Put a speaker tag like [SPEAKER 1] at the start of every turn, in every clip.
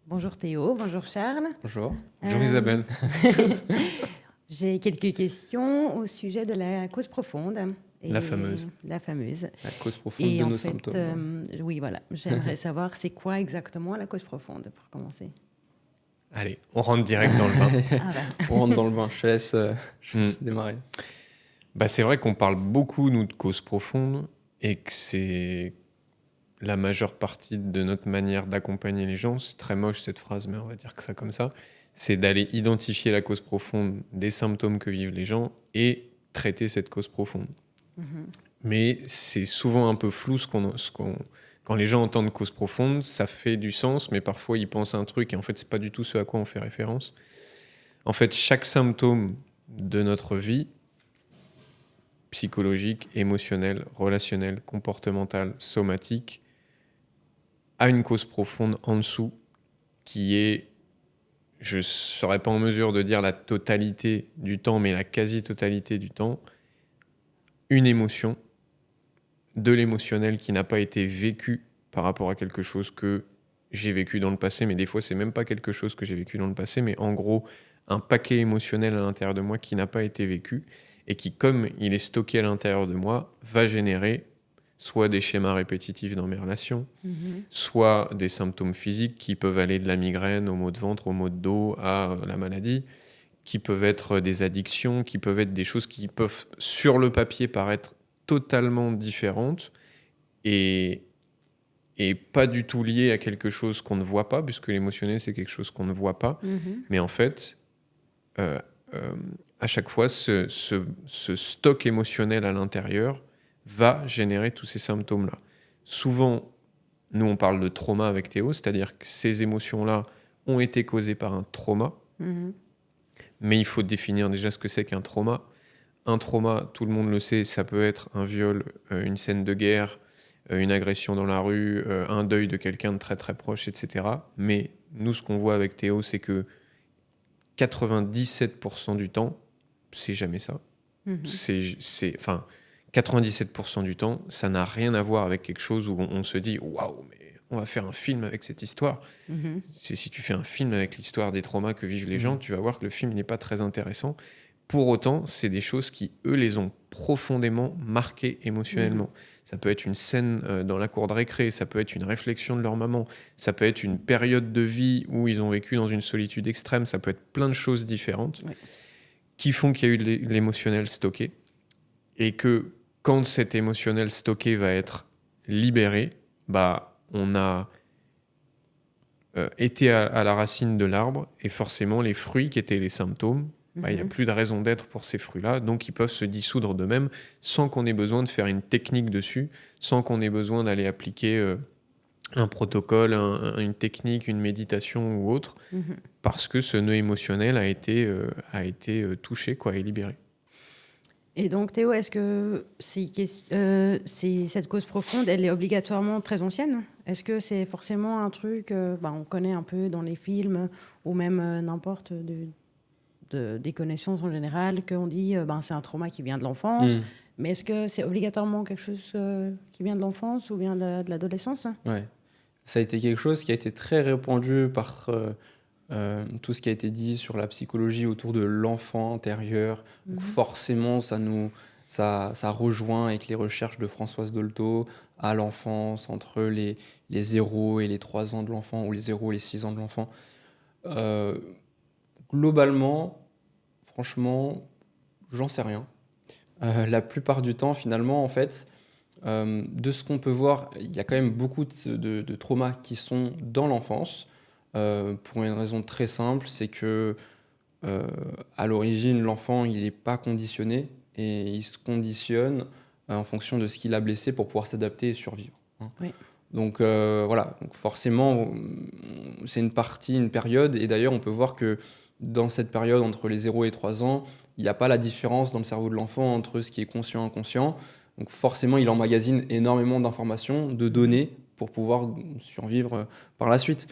[SPEAKER 1] Bonjour Théo, bonjour Charles.
[SPEAKER 2] Bonjour.
[SPEAKER 3] Bonjour
[SPEAKER 1] Euh,
[SPEAKER 3] Isabelle.
[SPEAKER 1] J'ai quelques questions au sujet de la cause profonde.
[SPEAKER 3] La
[SPEAKER 1] Et
[SPEAKER 3] fameuse.
[SPEAKER 1] la fameuse.
[SPEAKER 2] La cause profonde
[SPEAKER 1] Et
[SPEAKER 2] de
[SPEAKER 1] en
[SPEAKER 2] nos
[SPEAKER 1] fait,
[SPEAKER 2] symptômes.
[SPEAKER 1] oui, voilà, j'aimerais savoir c'est quoi exactement la cause profonde pour commencer.
[SPEAKER 3] Allez, on rentre direct dans le bain.
[SPEAKER 1] Ah bah.
[SPEAKER 2] On rentre dans le bain. Je laisse
[SPEAKER 3] Mm.
[SPEAKER 2] démarrer.
[SPEAKER 3] C'est vrai qu'on parle beaucoup, nous, de causes profondes et que c'est la majeure partie de notre manière d'accompagner les gens. C'est très moche cette phrase, mais on va dire que ça comme ça. C'est d'aller identifier la cause profonde des symptômes que vivent les gens et traiter cette cause profonde.
[SPEAKER 1] Mhm.
[SPEAKER 3] Mais c'est souvent un peu flou quand les gens entendent cause profonde, ça fait du sens, mais parfois ils pensent à un truc et en fait c'est pas du tout ce à quoi on fait référence. En fait, chaque symptôme de notre vie, psychologique, émotionnel, relationnel, comportemental, somatique, a une cause profonde en dessous qui est, je ne serais pas en mesure de dire la totalité du temps, mais la quasi-totalité du temps, une émotion, de l'émotionnel qui n'a pas été vécu par rapport à quelque chose que j'ai vécu dans le passé, mais des fois c'est même pas quelque chose que j'ai vécu dans le passé, mais en gros un paquet émotionnel à l'intérieur de moi qui n'a pas été vécu et qui, comme il est stocké à l'intérieur de moi, va générer soit des schémas répétitifs dans mes relations,
[SPEAKER 1] Mhm.
[SPEAKER 3] soit des symptômes physiques qui peuvent aller de la migraine au maux de ventre, au maux de dos, à la maladie, qui peuvent être des addictions, qui peuvent être des choses qui peuvent sur le papier paraître totalement différentes et, et pas du tout liées à quelque chose qu'on ne voit pas, puisque l'émotionnel c'est quelque chose qu'on ne voit pas,
[SPEAKER 1] Mhm.
[SPEAKER 3] mais en fait euh, euh, à chaque fois ce stock émotionnel à l'intérieur va générer tous ces symptômes là. Souvent nous on parle de trauma avec Théo, c'est-à-dire que ces émotions là ont été causées par un trauma,
[SPEAKER 1] Mhm.
[SPEAKER 3] mais il faut définir déjà ce que c'est qu'un trauma. Un trauma, tout le monde le sait, ça peut être un viol, une scène de guerre, une agression dans la rue, un deuil de quelqu'un de très très proche, etc. Mais nous, ce qu'on voit avec Théo, c'est que 97% du temps, c'est jamais ça.
[SPEAKER 1] Mhm.
[SPEAKER 3] Enfin, 97% du temps, ça n'a rien à voir avec quelque chose où on se dit « Waouh, mais on va faire un film avec cette histoire ».
[SPEAKER 1] Mhm.
[SPEAKER 3] Si tu fais un film avec l'histoire des traumas que vivent les gens,
[SPEAKER 2] Mhm.
[SPEAKER 3] tu vas voir que le film n'est pas très intéressant. Pour autant, c'est des choses qui, eux, les ont profondément marqués émotionnellement. Ça peut être une scène dans la cour de récré, ça peut être une réflexion de leur maman, ça peut être une période de vie où ils ont vécu dans une solitude extrême, ça peut être plein de choses différentes
[SPEAKER 1] Oui.
[SPEAKER 3] qui font qu'il y a eu de l'émotionnel stocké et que quand cet émotionnel stocké va être libéré, on a été à la racine de l'arbre et forcément les fruits qui étaient les symptômes, il n'y a
[SPEAKER 1] Mhm.
[SPEAKER 3] plus de raison d'être pour ces fruits-là, donc ils peuvent se dissoudre d'eux-mêmes sans qu'on ait besoin de faire une technique dessus, sans qu'on ait besoin d'aller appliquer un protocole, une technique, une méditation ou autre,
[SPEAKER 1] Mhm.
[SPEAKER 3] parce que ce nœud émotionnel a été touché quoi, et libéré.
[SPEAKER 1] Et donc Théo, est-ce que cette cause profonde, elle est obligatoirement très ancienne? Est-ce que c'est forcément un truc, on connaît un peu dans les films ou même n'importe des connaissances en général, qu'on dit c'est un trauma qui vient de l'enfance,
[SPEAKER 2] Mhm.
[SPEAKER 1] mais est-ce que c'est obligatoirement quelque chose qui vient de l'enfance ou vient de l'adolescence?
[SPEAKER 2] Ouais. Ça a été quelque chose qui a été très répandu par tout ce qui a été dit sur la psychologie autour de l'enfant intérieur. Donc
[SPEAKER 1] Mhm.
[SPEAKER 2] forcément, ça rejoint avec les recherches de Françoise Dolto à l'enfance, entre les 0 et les 3 ans de l'enfant, ou les 0 et les 6 ans de l'enfant. Euh, Globalement, franchement, j'en sais rien. La plupart du temps, finalement, en fait, de ce qu'on peut voir, il y a quand même beaucoup de traumas qui sont dans l'enfance, pour une raison très simple, c'est que euh, à l'origine, l'enfant, il n'est pas conditionné et il se conditionne en fonction de ce qu'il a blessé pour pouvoir s'adapter et survivre, hein.
[SPEAKER 1] Oui.
[SPEAKER 2] Donc voilà, donc forcément, c'est une période, et d'ailleurs, on peut voir que dans cette période entre les 0 et 3 ans, il n'y a pas la différence dans le cerveau de l'enfant entre ce qui est conscient et inconscient. Donc forcément, il emmagasine énormément d'informations, de
[SPEAKER 1] Mhm.
[SPEAKER 2] données pour pouvoir survivre par la suite.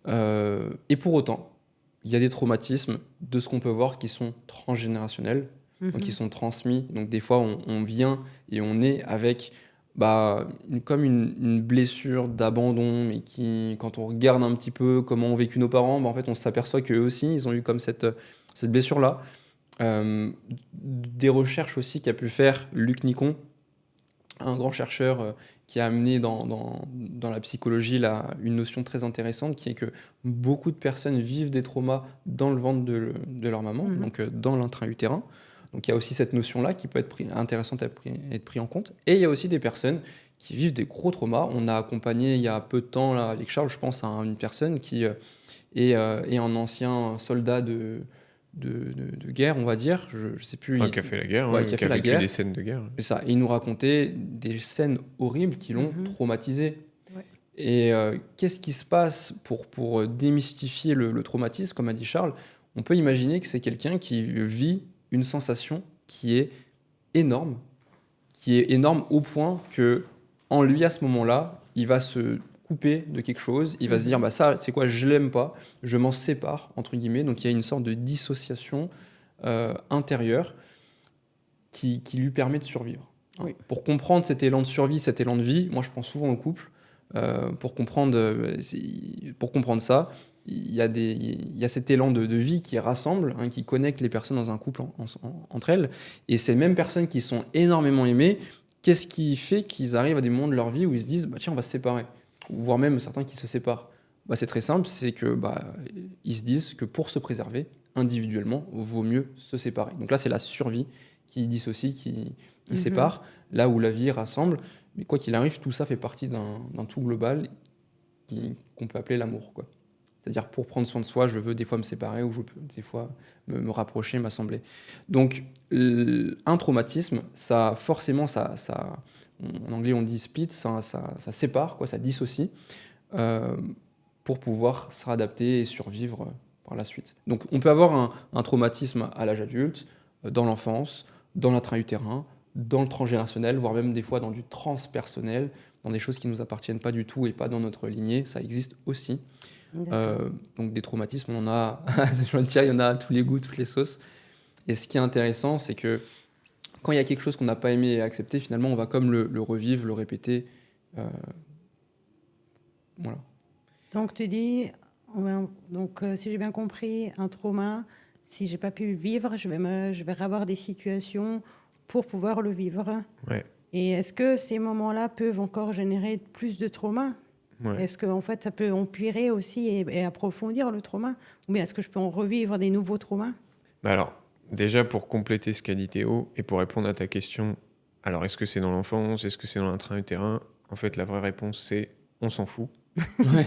[SPEAKER 2] Et pour autant, il y a des traumatismes de ce qu'on peut voir qui sont transgénérationnels, donc qui
[SPEAKER 1] Mhm.
[SPEAKER 2] sont transmis. Donc des fois, on vient et on est avec comme une blessure d'abandon, mais qui, quand on regarde un petit peu comment ont vécu nos parents, en fait, on s'aperçoit qu'eux aussi, ils ont eu comme cette blessure-là. Des recherches aussi qu'a pu faire Luc Nicon, un grand chercheur qui a amené dans la psychologie une notion très intéressante qui est que beaucoup de personnes vivent des traumas dans le ventre de leur maman, donc dans l'intra-utérin. Donc il y a aussi cette notion-là qui peut être intéressante à être pris en compte. Et il y a aussi des personnes qui vivent des gros traumas. On a accompagné il y a peu de temps là, avec Charles, je pense à une personne qui est un ancien soldat de guerre, on va dire. Je sais plus.
[SPEAKER 3] Enfin, qui a fait la guerre,
[SPEAKER 2] Ouais,
[SPEAKER 3] qui a
[SPEAKER 2] fait la
[SPEAKER 3] vécu
[SPEAKER 2] guerre.
[SPEAKER 3] des scènes de guerre.
[SPEAKER 2] C'est ça. Il nous racontait des scènes horribles qui l'ont traumatisé.
[SPEAKER 1] Ouais.
[SPEAKER 2] Et qu'est-ce qui se passe pour démystifier le traumatisme, comme a dit Charles? On peut imaginer que c'est quelqu'un qui vit une sensation qui est énorme au point que en lui, à ce moment-là, il va se couper de quelque chose, il va se dire, ça, c'est quoi, je l'aime pas, je m'en sépare, entre guillemets. Donc il y a une sorte de dissociation intérieure qui lui permet de survivre.
[SPEAKER 1] Oui.
[SPEAKER 2] Pour comprendre cet élan de survie, cet élan de vie, moi je pense souvent au couple. Pour comprendre ça, il y a cet élan de vie qui rassemble, qui connecte les personnes dans un couple entre elles. Et ces mêmes personnes qui sont énormément aimées, qu'est-ce qui fait qu'ils arrivent à des moments de leur vie où ils se disent tiens, on va se séparer, voire même certains qui se séparent? C'est très simple, c'est que ils se disent que pour se préserver individuellement, vaut mieux se séparer. Donc là, c'est la survie qui dissocie, qui sépare, là où la vie rassemble. Mais quoi qu'il arrive, tout ça fait partie d'un tout global qu'on peut appeler l'amour, quoi. C'est-à-dire, pour prendre soin de soi, je veux des fois me séparer ou je peux des fois me rapprocher, m'assembler. Donc, un traumatisme, ça, forcément, en anglais on dit split, ça sépare, quoi, ça dissocie, pour pouvoir se réadapter et survivre par la suite. Donc, on peut avoir un traumatisme à l'âge adulte, dans l'enfance, dans l'intra-utérin, dans le transgénérationnel, voire même des fois dans du transpersonnel, dans des choses qui ne nous appartiennent pas du tout et pas dans notre lignée, ça existe aussi. Donc des traumatismes, on en a, je veux dire, il y en a à tous les goûts, toutes les sauces. Et ce qui est intéressant, c'est que quand il y a quelque chose qu'on n'a pas aimé et accepté, finalement, on va comme le revivre, le répéter. Voilà.
[SPEAKER 1] Donc tu dis, si j'ai bien compris, un trauma, si j'ai pas pu le vivre, je vais avoir des situations pour pouvoir le vivre.
[SPEAKER 3] Ouais.
[SPEAKER 1] Et est-ce que ces moments-là peuvent encore générer plus de trauma?
[SPEAKER 3] Ouais.
[SPEAKER 1] Est-ce que en fait, ça peut empirer aussi et approfondir le trauma? Ou bien est-ce que je peux en revivre des nouveaux traumas?
[SPEAKER 3] Alors, déjà, pour compléter ce qu'a dit Théo, et pour répondre à ta question, alors est-ce que c'est dans l'enfance, est-ce que c'est dans l'intra-utérin? En fait, la vraie réponse, c'est on s'en fout.
[SPEAKER 2] Ouais.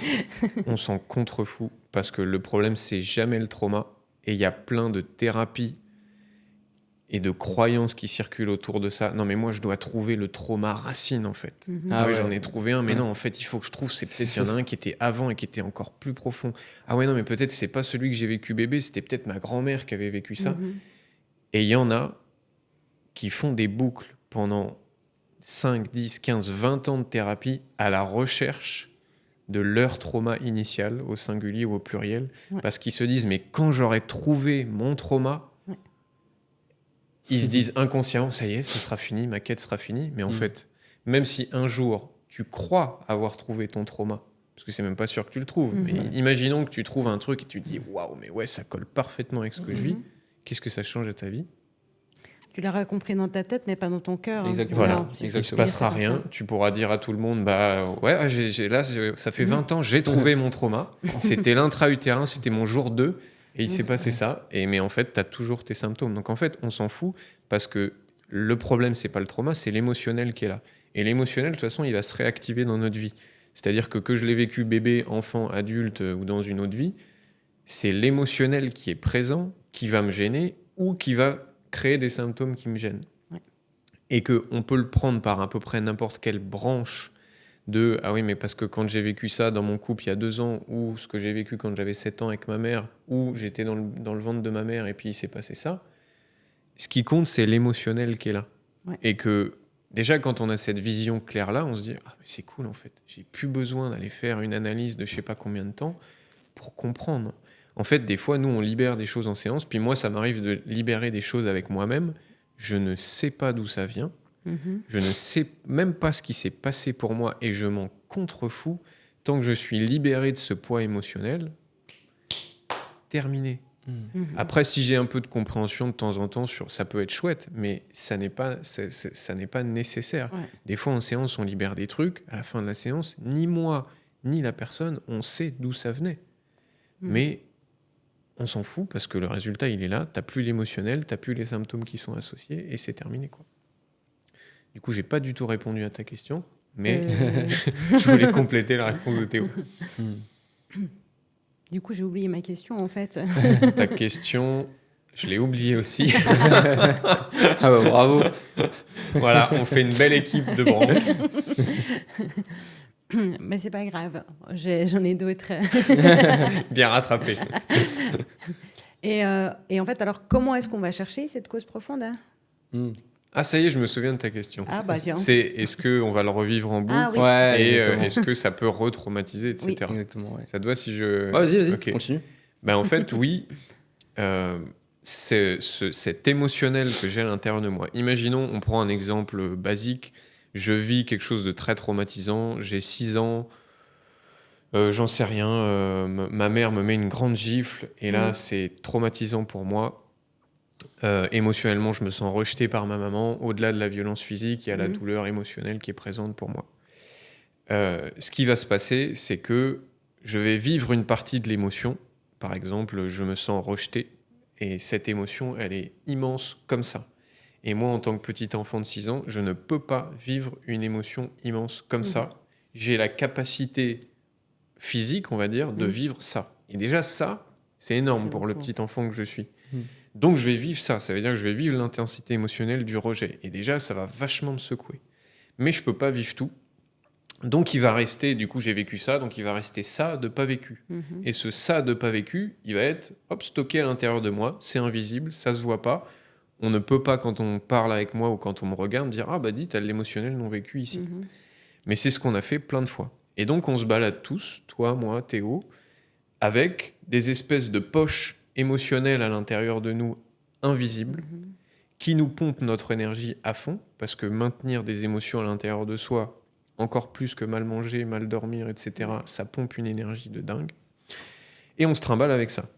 [SPEAKER 3] On s'en contrefout, parce que le problème, c'est jamais le trauma. Et il y a plein de thérapies et de croyances qui circulent autour de ça. Non, mais moi, je dois trouver le trauma racine, en fait.
[SPEAKER 2] Ah ouais.
[SPEAKER 3] J'en ai trouvé un, mais non, en fait, il faut que je trouve, c'est peut-être qu'il y en a un qui était avant et qui était encore plus profond. Ah ouais, non, mais peut-être c'est pas celui que j'ai vécu bébé, c'était peut-être ma grand-mère qui avait vécu ça. Et il y en a qui font des boucles pendant 5, 10, 15, 20 ans de thérapie à la recherche de leur trauma initial, au singulier ou au pluriel, parce qu'ils se disent, mais quand j'aurai trouvé mon trauma, ils se disent inconsciemment, ça y est, ça sera fini, ma quête sera finie. Mais en fait, même si un jour, tu crois avoir trouvé ton trauma, parce que c'est même pas sûr que tu le trouves, mais imaginons que tu trouves un truc et tu te dis, waouh, mais ouais, ça colle parfaitement avec ce que je vis, qu'est-ce que ça change à ta vie?
[SPEAKER 1] Tu l'auras compris dans ta tête, mais pas dans ton cœur.
[SPEAKER 2] Exactement.
[SPEAKER 3] Voilà,
[SPEAKER 1] Non,
[SPEAKER 3] il ne se passera rien. Tu pourras dire à tout le monde, ça fait 20 ans, j'ai trouvé mon trauma. C'était l'intra-utérin, c'était mon jour 2. Et il s'est passé ça, mais en fait, tu as toujours tes symptômes. Donc en fait, on s'en fout parce que le problème, c'est pas le trauma, c'est l'émotionnel qui est là. Et l'émotionnel, de toute façon, il va se réactiver dans notre vie. C'est-à-dire que je l'ai vécu bébé, enfant, adulte ou dans une autre vie, c'est l'émotionnel qui est présent, qui va me gêner ou qui va créer des symptômes qui me gênent.
[SPEAKER 1] Ouais.
[SPEAKER 3] Et qu'on peut le prendre par à peu près n'importe quelle branche de « Ah oui, mais parce que quand j'ai vécu ça dans mon couple il y a 2 ans, ou ce que j'ai vécu quand j'avais 7 ans avec ma mère, ou j'étais dans le ventre de ma mère et puis il s'est passé ça », ce qui compte, c'est l'émotionnel qui est là.
[SPEAKER 1] Ouais.
[SPEAKER 3] Et que déjà, quand on a cette vision claire-là, on se dit « Ah, mais c'est cool en fait, j'ai plus besoin d'aller faire une analyse de je sais pas combien de temps pour comprendre. » En fait, des fois, nous, on libère des choses en séance, puis moi, ça m'arrive de libérer des choses avec moi-même, je ne sais pas d'où ça vient, Je ne sais même pas ce qui s'est passé pour moi et je m'en contrefous. Tant que je suis libéré de ce poids émotionnel, terminé. Après, si j'ai un peu de compréhension de temps en temps, ça peut être chouette, mais ça n'est pas nécessaire.
[SPEAKER 1] Ouais.
[SPEAKER 3] Des fois, en séance, on libère des trucs. À la fin de la séance, ni moi, ni la personne, on sait d'où ça venait. Mais on s'en fout parce que le résultat, il est là. T'as plus l'émotionnel, t'as plus les symptômes qui sont associés et c'est terminé, quoi. Du coup, j'ai pas du tout répondu à ta question, mais je voulais compléter la réponse de Théo.
[SPEAKER 1] Du coup, j'ai oublié ma question, en fait.
[SPEAKER 3] Ta question, je l'ai oubliée aussi.
[SPEAKER 2] Ah bah bravo.
[SPEAKER 3] Voilà, on fait une belle équipe de branques.
[SPEAKER 1] Mais c'est pas grave, j'en ai d'autres.
[SPEAKER 3] Bien rattrapé.
[SPEAKER 1] Et en fait, alors, comment est-ce qu'on va chercher cette cause profonde, hein?
[SPEAKER 3] Ah, ça y est, je me souviens de ta question.
[SPEAKER 1] Ah, bah tiens.
[SPEAKER 3] C'est est-ce qu'on va le revivre en boucle
[SPEAKER 1] Ah, oui.
[SPEAKER 2] Ouais,
[SPEAKER 3] et
[SPEAKER 2] exactement.
[SPEAKER 3] est-ce que ça peut retraumatiser, etc.
[SPEAKER 1] Oui.
[SPEAKER 2] Exactement, ouais.
[SPEAKER 3] Ça doit si je...
[SPEAKER 2] Vas-y,
[SPEAKER 3] Ok.
[SPEAKER 2] continue.
[SPEAKER 3] Ben, en fait, oui, cet émotionnel que j'ai à l'intérieur de moi. Imaginons, on prend un exemple basique. Je vis quelque chose de très traumatisant. J'ai 6 ans. J'en sais rien. Ma mère me met une grande gifle. Et là, c'est traumatisant pour moi. Émotionnellement, je me sens rejeté par ma maman. Au-delà de la violence physique, il y a la douleur émotionnelle qui est présente pour moi. Ce qui va se passer, c'est que je vais vivre une partie de l'émotion. Par exemple, je me sens rejeté. Et cette émotion, elle est immense comme ça. Et moi, en tant que petit enfant de 6 ans, je ne peux pas vivre une émotion immense comme ça. J'ai la capacité physique, on va dire, de vivre ça. Et déjà, ça, c'est énorme
[SPEAKER 1] C'est
[SPEAKER 3] pour le
[SPEAKER 1] beaucoup.
[SPEAKER 3] petit enfant que je suis. Donc, je vais vivre ça. Ça veut dire que je vais vivre l'intensité émotionnelle du rejet. Et déjà, ça va vachement me secouer. Mais je peux pas vivre tout. Donc, il va rester, du coup, j'ai vécu ça, donc il va rester ça de pas vécu. Et ce ça de pas vécu, il va être stocké à l'intérieur de moi. C'est invisible, ça se voit pas. On ne peut pas, quand on parle avec moi ou quand on me regarde, dire « Ah bah dis, t'as de l'émotionnel non vécu ici. Mais c'est ce qu'on a fait plein de fois. Et donc, on se balade tous, toi, moi, Théo, avec des espèces de poches émotionnelles à l'intérieur de nous, invisibles, qui nous pompent notre énergie à fond, parce que maintenir des émotions à l'intérieur de soi, encore plus que mal manger, mal dormir, etc., ça pompe une énergie de dingue. Et on se trimballe avec ça.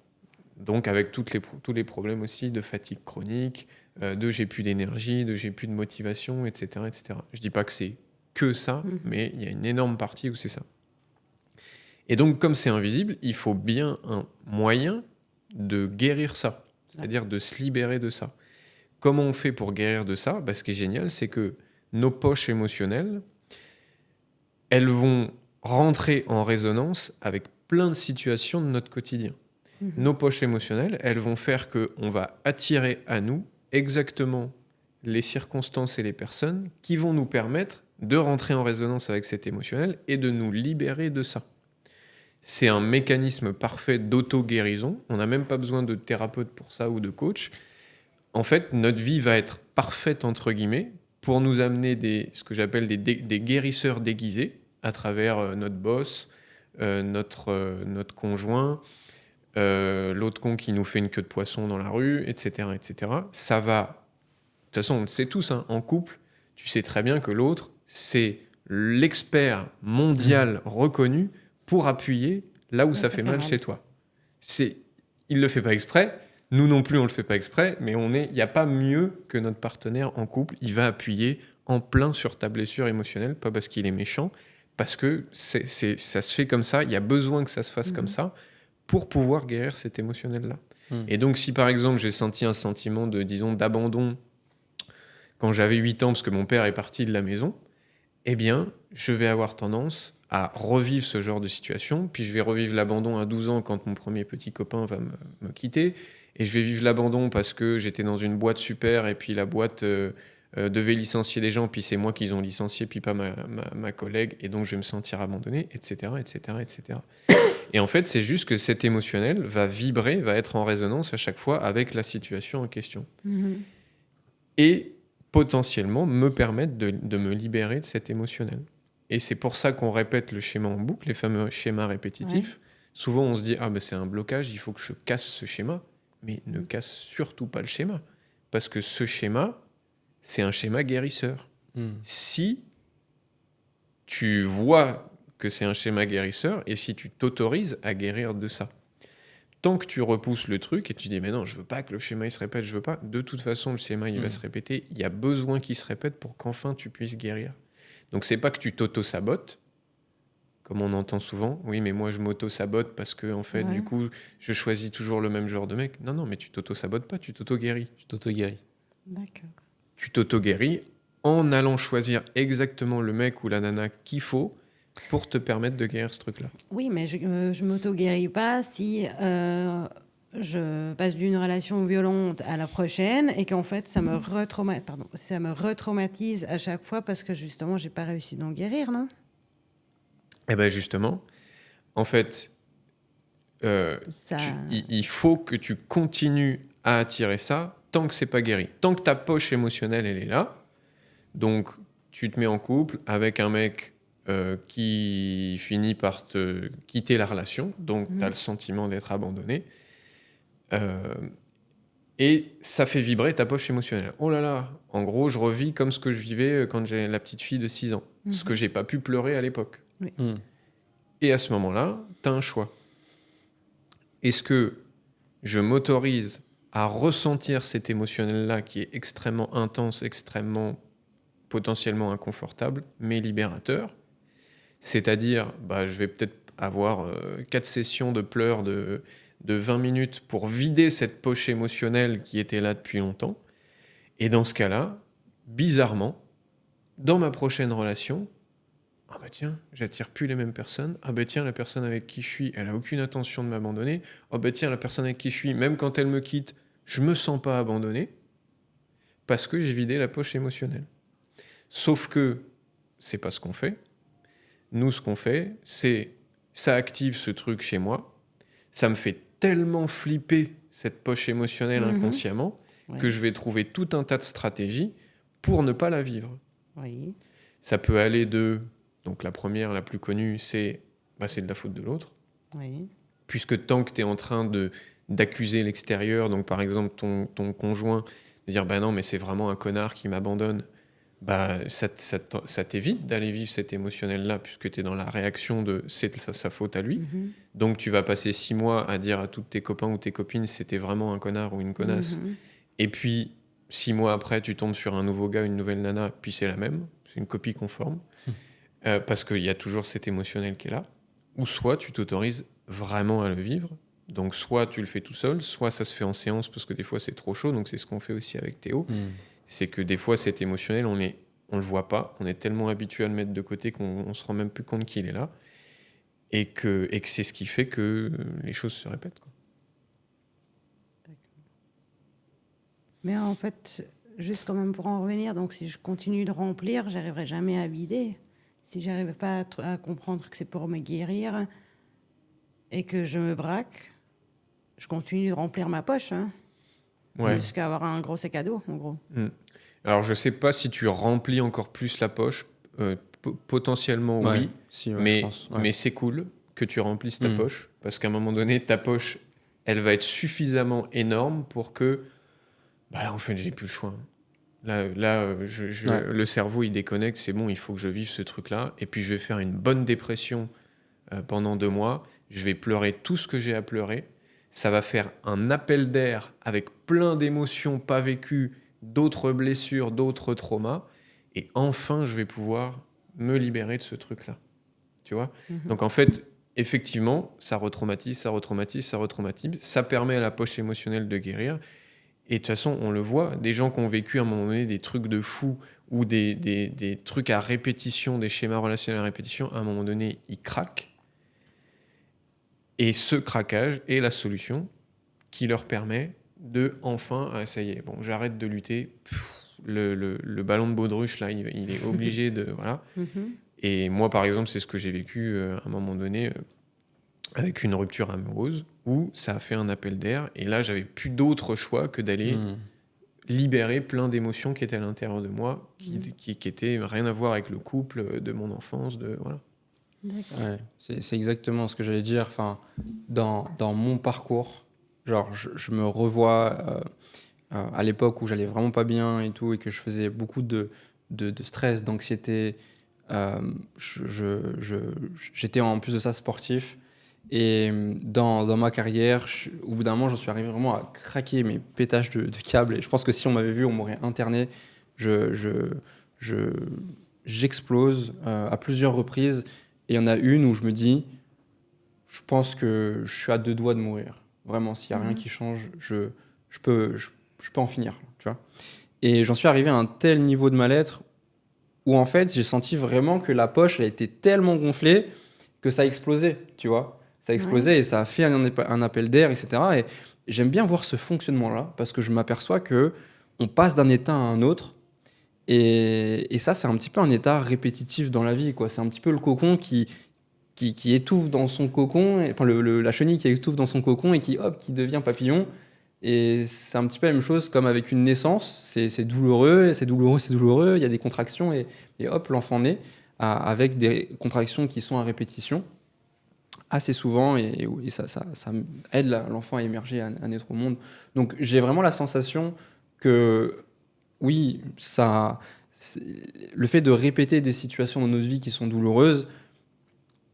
[SPEAKER 3] Donc avec tous les problèmes aussi de fatigue chronique, de j'ai plus d'énergie, de j'ai plus de motivation, etc., etc. Je dis pas que c'est que ça, mais il y a une énorme partie où c'est ça. Et donc comme c'est invisible, il faut bien un moyen de guérir ça, c'est-à-dire de se libérer de ça. Comment on fait pour guérir de ça ? Ce qui est génial, c'est que nos poches émotionnelles, elles vont rentrer en résonance avec plein de situations de notre quotidien. Nos poches émotionnelles, elles vont faire qu'on va attirer à nous exactement les circonstances et les personnes qui vont nous permettre de rentrer en résonance avec cet émotionnel et de nous libérer de ça. C'est un mécanisme parfait d'auto-guérison. On n'a même pas besoin de thérapeute pour ça ou de coach. En fait, notre vie va être parfaite, entre guillemets, pour nous amener ce que j'appelle des guérisseurs déguisés à travers notre boss, notre conjoint, l'autre con qui nous fait une queue de poisson dans la rue, etc., etc. Ça va... De toute façon, on le sait tous, hein, en couple, tu sais très bien que l'autre, c'est l'expert mondial reconnu pour appuyer là où ça fait mal chez toi. Il ne le fait pas exprès, nous non plus on ne le fait pas exprès, mais il n'y a pas mieux que notre partenaire en couple. Il va appuyer en plein sur ta blessure émotionnelle, pas parce qu'il est méchant, parce que ça se fait comme ça, il y a besoin que ça se fasse comme ça pour pouvoir guérir cet émotionnel-là. Et donc si par exemple j'ai senti un sentiment d'abandon quand j'avais 8 ans parce que mon père est parti de la maison, eh bien je vais avoir tendance à revivre ce genre de situation, puis je vais revivre l'abandon à 12 ans quand mon premier petit copain va me quitter, et je vais vivre l'abandon parce que j'étais dans une boîte super, et puis la boîte devait licencier des gens, puis c'est moi qu'ils ont licencié, puis pas ma collègue, et donc je vais me sentir abandonné, etc., etc., etc. Et en fait, c'est juste que cet émotionnel va vibrer, va être en résonance à chaque fois avec la situation en question. Et potentiellement me permettre de me libérer de cet émotionnel. Et c'est pour ça qu'on répète le schéma en boucle, les fameux schémas répétitifs. Souvent, on se dit « Ah, c'est un blocage, il faut que je casse ce schéma. » Mais ne casse surtout pas le schéma. Parce que ce schéma, c'est un schéma guérisseur. si tu vois que c'est un schéma guérisseur et si tu t'autorises à guérir de ça. Tant que tu repousses le truc et tu dis mais non, je veux pas que le schéma il se répète, je veux pas, de toute façon le schéma il va se répéter, il y a besoin qu'il se répète pour qu'enfin tu puisses guérir. Donc c'est pas que tu t'auto-sabotes, comme on entend souvent, oui mais moi je m'auto-sabote parce que en fait du coup je choisis toujours le même genre de mec. Non, mais tu t'auto-sabotes pas, tu t'auto-guéris.
[SPEAKER 2] Tu t'auto-guéris.
[SPEAKER 1] D'accord.
[SPEAKER 3] Tu t'auto-guéris en allant choisir exactement le mec ou la nana qu'il faut pour te permettre de guérir ce truc-là.
[SPEAKER 1] Oui, mais je m'auto-guéris pas si je passe d'une relation violente à la prochaine et qu'en fait, ça me retraumatise à chaque fois parce que justement, j'ai pas réussi d'en guérir, non?
[SPEAKER 3] Et bien justement, en fait, il faut que tu continues à attirer ça tant que c'est pas guéri. Tant que ta poche émotionnelle, elle est là, donc tu te mets en couple avec un mec qui finit par te quitter la relation, donc tu as le sentiment d'être abandonné, et ça fait vibrer ta poche émotionnelle. Oh là là, en gros, je revis comme ce que je vivais quand j'ai la petite fille de 6 ans, ce que j'ai pas pu pleurer à l'époque.
[SPEAKER 1] Oui.
[SPEAKER 3] Et à ce moment-là, tu as un choix. Est-ce que je m'autorise à ressentir cet émotionnel-là qui est extrêmement intense, extrêmement potentiellement inconfortable, mais libérateur. C'est-à-dire, je vais peut-être avoir 4 sessions de pleurs de 20 minutes pour vider cette poche émotionnelle qui était là depuis longtemps. Et dans ce cas-là, bizarrement, dans ma prochaine relation, ah bah tiens, j'attire plus les mêmes personnes. Ah bah tiens, la personne avec qui je suis, elle a aucune intention de m'abandonner. Ah bah tiens, la personne avec qui je suis, même quand elle me quitte, je me sens pas abandonné parce que j'ai vidé la poche émotionnelle. Sauf que c'est pas ce qu'on fait. Nous, ce qu'on fait, c'est ça active ce truc chez moi. Ça me fait tellement flipper cette poche émotionnelle inconsciemment que je vais trouver tout un tas de stratégies pour ne pas la vivre.
[SPEAKER 1] Oui.
[SPEAKER 3] Ça peut aller de... Donc la première, la plus connue, c'est de la faute de l'autre.
[SPEAKER 1] Oui.
[SPEAKER 3] Puisque tant que tu es en train d'accuser l'extérieur, donc par exemple ton conjoint, de dire non mais c'est vraiment un connard qui m'abandonne, ça t'évite d'aller vivre cet émotionnel-là, puisque tu es dans la réaction de c'est sa faute à lui. Donc tu vas passer 6 mois à dire à tous tes copains ou tes copines c'était vraiment un connard ou une connasse. Et puis 6 mois après, tu tombes sur un nouveau gars, une nouvelle nana, puis c'est la même, c'est une copie conforme. Parce qu'il y a toujours cet émotionnel qui est là. Ou soit tu t'autorises vraiment à le vivre. Donc soit tu le fais tout seul, soit ça se fait en séance parce que des fois c'est trop chaud. Donc c'est ce qu'on fait aussi avec Théo. C'est que des fois cet émotionnel, on le voit pas. On est tellement habitué à le mettre de côté qu'on se rend même plus compte qu'il est là. Et que c'est ce qui fait que les choses se répètent, quoi.
[SPEAKER 1] Mais en fait, juste quand même pour en revenir, donc si je continue de remplir, j'arriverai jamais à vider. Si j'arrive pas à comprendre que c'est pour me guérir et que je me braque, je continue de remplir ma poche, jusqu'à avoir un gros sac à dos, en gros.
[SPEAKER 3] Alors je sais pas si tu remplis encore plus la poche, potentiellement oui, mais,
[SPEAKER 2] je pense,
[SPEAKER 3] mais c'est cool que tu remplisses ta poche, parce qu'à un moment donné, ta poche, elle va être suffisamment énorme pour que, là en fait j'ai plus le choix. Le cerveau il déconnecte, c'est bon, il faut que je vive ce truc-là, et puis je vais faire une bonne dépression pendant 2 mois, je vais pleurer tout ce que j'ai à pleurer, ça va faire un appel d'air avec plein d'émotions pas vécues, d'autres blessures, d'autres traumas, et enfin je vais pouvoir me libérer de ce truc-là. Tu vois ? Donc en fait, effectivement, ça retraumatise, ça permet à la poche émotionnelle de guérir. Et de toute façon, on le voit, des gens qui ont vécu à un moment donné des trucs de fou ou des trucs à répétition, des schémas relationnels à répétition, à un moment donné, ils craquent. Et ce craquage est la solution qui leur permet de enfin, ça y est, bon, j'arrête de lutter. Le ballon de baudruche, là, il est obligé de... Voilà. Et moi, par exemple, c'est ce que j'ai vécu à un moment donné avec une rupture amoureuse où ça a fait un appel d'air. Et là, j'avais plus d'autre choix que d'aller libérer plein d'émotions qui étaient à l'intérieur de moi, qui étaient rien à voir avec le couple de mon enfance. Voilà.
[SPEAKER 2] Ouais, c'est exactement ce que j'allais dire. Enfin, dans mon parcours, genre, je me revois à l'époque où j'allais vraiment pas bien et tout, et que je faisais beaucoup de de stress, d'anxiété. J'étais en plus de ça sportif. Et dans ma carrière, au bout d'un moment, j'en suis arrivé vraiment à craquer mes pétages de câbles. Et je pense que si on m'avait vu, on m'aurait interné. Je- J'explose à plusieurs reprises. Et il y en a une où je me dis, je pense que je suis à 2 doigts de mourir. Vraiment, s'il n'y a rien qui change, je peux en finir. Tu vois. Et j'en suis arrivé à un tel niveau de mal-être où en fait, j'ai senti vraiment que la poche elle a été tellement gonflée que ça a explosé, tu vois. Ça a explosé et ça a fait un appel d'air, etc. Et j'aime bien voir ce fonctionnement-là parce que je m'aperçois que on passe d'un état à un autre. Et ça, c'est un petit peu un état répétitif dans la vie, quoi. C'est un petit peu le cocon qui étouffe dans son cocon, enfin la chenille qui étouffe dans son cocon et qui devient papillon. Et c'est un petit peu la même chose comme avec une naissance. C'est douloureux, c'est douloureux, c'est douloureux. Il y a des contractions et hop, l'enfant naît avec des contractions qui sont à répétition assez souvent et ça aide l'enfant à émerger, à naître au monde. Donc j'ai vraiment la sensation que oui, le fait de répéter des situations dans notre vie qui sont douloureuses,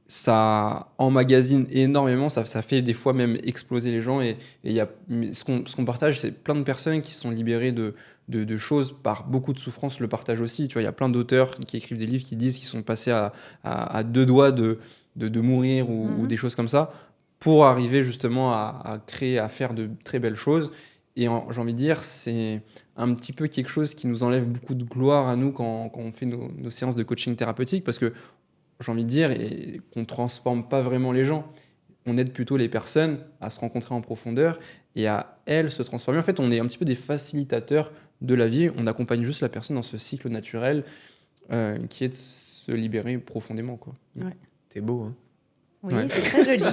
[SPEAKER 2] ça emmagasine énormément, ça fait des fois même exploser les gens. Et ce qu'on partage, c'est plein de personnes qui sont libérées de choses par beaucoup de souffrance le partagent aussi. Tu vois, il y a plein d'auteurs qui écrivent des livres qui disent qu'ils sont passés à 2 doigts de mourir ou des choses comme ça pour arriver justement à créer, à faire de très belles choses. Et j'ai envie de dire, c'est un petit peu quelque chose qui nous enlève beaucoup de gloire à nous quand on fait nos séances de coaching thérapeutique parce que j'ai envie de dire, et qu'on ne transforme pas vraiment les gens. On aide plutôt les personnes à se rencontrer en profondeur et à elles se transformer. En fait, on est un petit peu des facilitateurs de la vie. On accompagne juste la personne dans ce cycle naturel qui est de se libérer profondément, quoi.
[SPEAKER 1] Ouais.
[SPEAKER 3] C'est beau, hein?
[SPEAKER 1] Oui,
[SPEAKER 2] Ouais.
[SPEAKER 1] c'est très joli.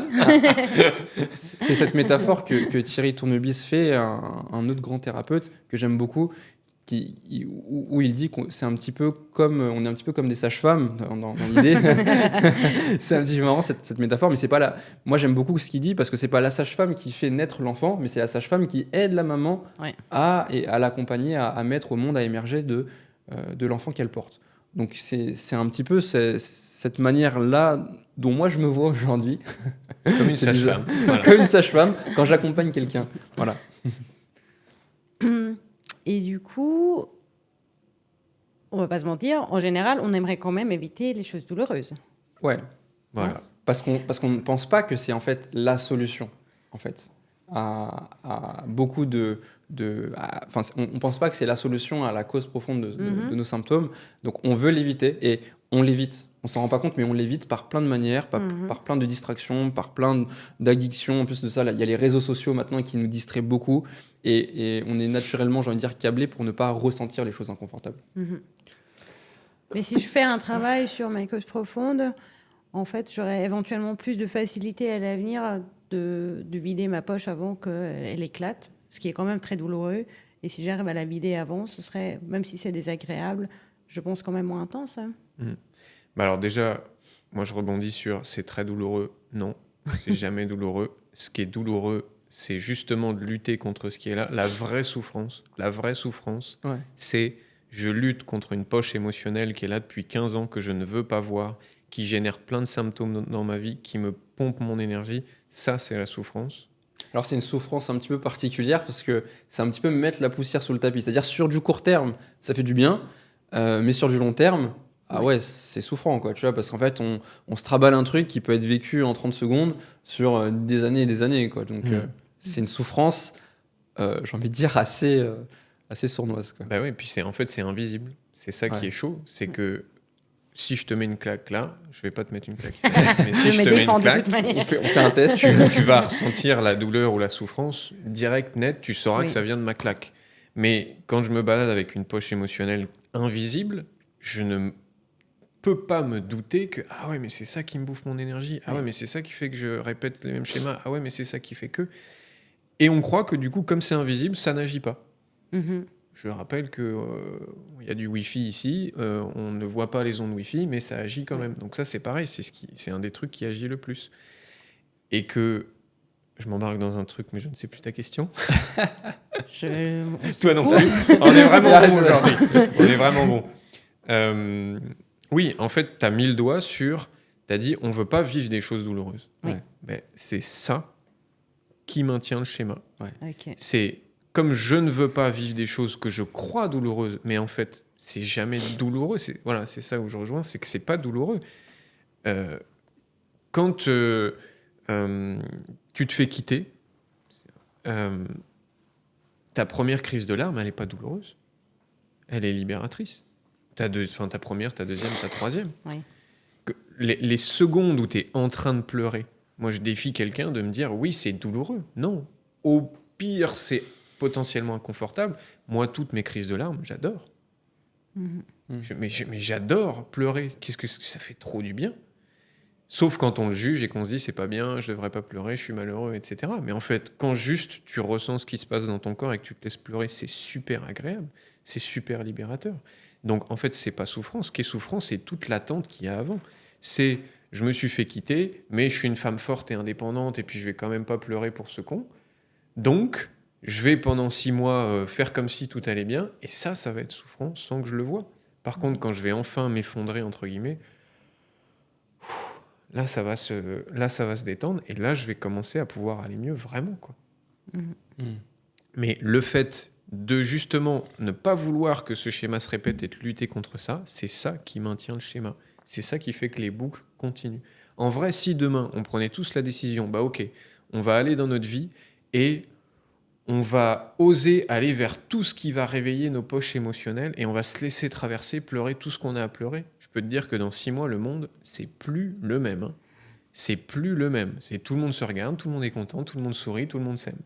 [SPEAKER 2] C'est cette métaphore que Thierry Tournevis fait, un autre grand thérapeute que j'aime beaucoup, où il dit qu'on c'est un petit peu comme on est un petit peu comme des sages-femmes dans l'idée. C'est un petit peu marrant cette métaphore, mais c'est pas la. Moi j'aime beaucoup ce qu'il dit parce que c'est pas la sage-femme qui fait naître l'enfant, mais c'est la sage-femme qui aide la maman
[SPEAKER 1] Ouais.
[SPEAKER 2] à l'accompagner à mettre au monde, à émerger de l'enfant qu'elle porte. Donc c'est un petit peu cette manière-là dont moi je me vois aujourd'hui.
[SPEAKER 3] Comme une
[SPEAKER 2] C'est bizarre.
[SPEAKER 3] sage-femme. Voilà.
[SPEAKER 2] Comme une sage-femme quand j'accompagne quelqu'un. Voilà.
[SPEAKER 1] Et du coup, on va pas se mentir, en général, on aimerait quand même éviter les choses douloureuses.
[SPEAKER 2] Ouais.
[SPEAKER 3] Voilà.
[SPEAKER 2] Parce qu'on ne pense pas que c'est en fait la solution, en fait, à beaucoup enfin, on ne pense pas que c'est la solution à la cause profonde de nos symptômes. Donc on veut l'éviter et on l'évite. On s'en rend pas compte, mais on l'évite par plein de manières, par plein de distractions, par plein d'addictions. En plus de ça, là, il y a les réseaux sociaux maintenant qui nous distraient beaucoup et on est naturellement, j'ai envie de dire, câblé pour ne pas ressentir les choses inconfortables.
[SPEAKER 1] Mais si je fais un travail sur mes causes profondes, en fait, j'aurais éventuellement plus de facilité à l'avenir de vider ma poche avant qu'elle éclate, ce qui est quand même très douloureux. Et si j'arrive à la vider avant, ce serait, même si c'est désagréable, je pense quand même moins intense. Hein.
[SPEAKER 3] Bah alors déjà, moi je rebondis sur c'est très douloureux. Non, c'est jamais douloureux. Ce qui est douloureux, c'est justement de lutter contre ce qui est là. La vraie souffrance,
[SPEAKER 2] Ouais.
[SPEAKER 3] c'est je lutte contre une poche émotionnelle qui est là depuis 15 ans, que je ne veux pas voir, qui génère plein de symptômes dans ma vie, qui me pompe mon énergie. Ça, c'est la souffrance.
[SPEAKER 2] Alors c'est une souffrance un petit peu particulière parce que c'est un petit peu mettre la poussière sous le tapis. C'est-à-dire sur du court terme, ça fait du bien, mais sur du long terme, c'est souffrant, quoi, tu vois, parce qu'en fait, on se traballe un truc qui peut être vécu en 30 secondes sur des années et des années, quoi. Donc c'est une souffrance, j'ai envie de dire, assez sournoise, quoi.
[SPEAKER 3] Bah oui, puis c'est invisible. C'est ça qui est chaud, c'est que si je te mets une claque là, je vais pas te mettre une claque. Mais si je te mets une claque,
[SPEAKER 2] On fait un test.
[SPEAKER 3] tu vas ressentir la douleur ou la souffrance direct, net, tu sauras que ça vient de ma claque. Mais quand je me balade avec une poche émotionnelle invisible, je ne peux pas me douter que ah ouais, mais c'est ça qui me bouffe mon énergie. Ah ouais, mais c'est ça qui fait que je répète les mêmes schémas. Ah ouais, mais c'est ça qui fait que... Et on croit que du coup, comme c'est invisible, ça n'agit pas. Je rappelle qu'il y a du Wi-Fi ici, on ne voit pas les ondes Wi-Fi, mais ça agit quand même. Donc ça, c'est pareil, c'est un des trucs qui agit le plus. Et que je m'embarque dans un truc, mais je ne sais plus ta question. Toi non plus. On est vraiment bon aujourd'hui. On est vraiment bon. Oui, en fait, tu as mis le doigt sur... Tu as dit, on veut pas vivre des choses douloureuses.
[SPEAKER 1] Oui.
[SPEAKER 3] Ben, c'est ça qui maintient le schéma.
[SPEAKER 1] Ok.
[SPEAKER 3] C'est comme je ne veux pas vivre des choses que je crois douloureuses, mais en fait, c'est jamais douloureux. Voilà, c'est ça où je rejoins, c'est que c'est pas douloureux. Quand tu te fais quitter, ta première crise de larmes, elle n'est pas douloureuse. Elle est libératrice. Ta première, ta deuxième, ta troisième.
[SPEAKER 1] Oui.
[SPEAKER 3] Les secondes où tu es en train de pleurer, moi je défie quelqu'un de me dire oui, c'est douloureux. Non. Au pire, c'est potentiellement inconfortable. Moi, toutes mes crises de larmes, j'adore. Mais j'adore pleurer. Qu'est-ce que ça fait trop du bien. Sauf quand on le juge et qu'on se dit c'est pas bien, je devrais pas pleurer, je suis malheureux, etc. Mais en fait, quand juste tu ressens ce qui se passe dans ton corps et que tu te laisses pleurer, c'est super agréable, c'est super libérateur. Donc en fait, c'est pas souffrance. Ce qui est souffrance, c'est toute l'attente qu'il y a avant. C'est je me suis fait quitter, mais je suis une femme forte et indépendante et puis je vais quand même pas pleurer pour ce con. Donc je vais pendant 6 mois faire comme si tout allait bien et ça va être souffrant sans que je le vois. Par contre, quand je vais enfin m'effondrer entre guillemets, là, ça va se détendre et là, je vais commencer à pouvoir aller mieux vraiment, quoi. Mais le fait de justement ne pas vouloir que ce schéma se répète et de lutter contre ça, c'est ça qui maintient le schéma. C'est ça qui fait que les boucles continuent. En vrai, si demain, on prenait tous la décision, bah ok, on va aller dans notre vie et on va oser aller vers tout ce qui va réveiller nos poches émotionnelles et on va se laisser traverser, pleurer tout ce qu'on a à pleurer. Je peux te dire que dans 6 mois, le monde, c'est plus le même. Hein. C'est plus le même. C'est tout le monde se regarde, tout le monde est content, tout le monde sourit, tout le monde s'aime.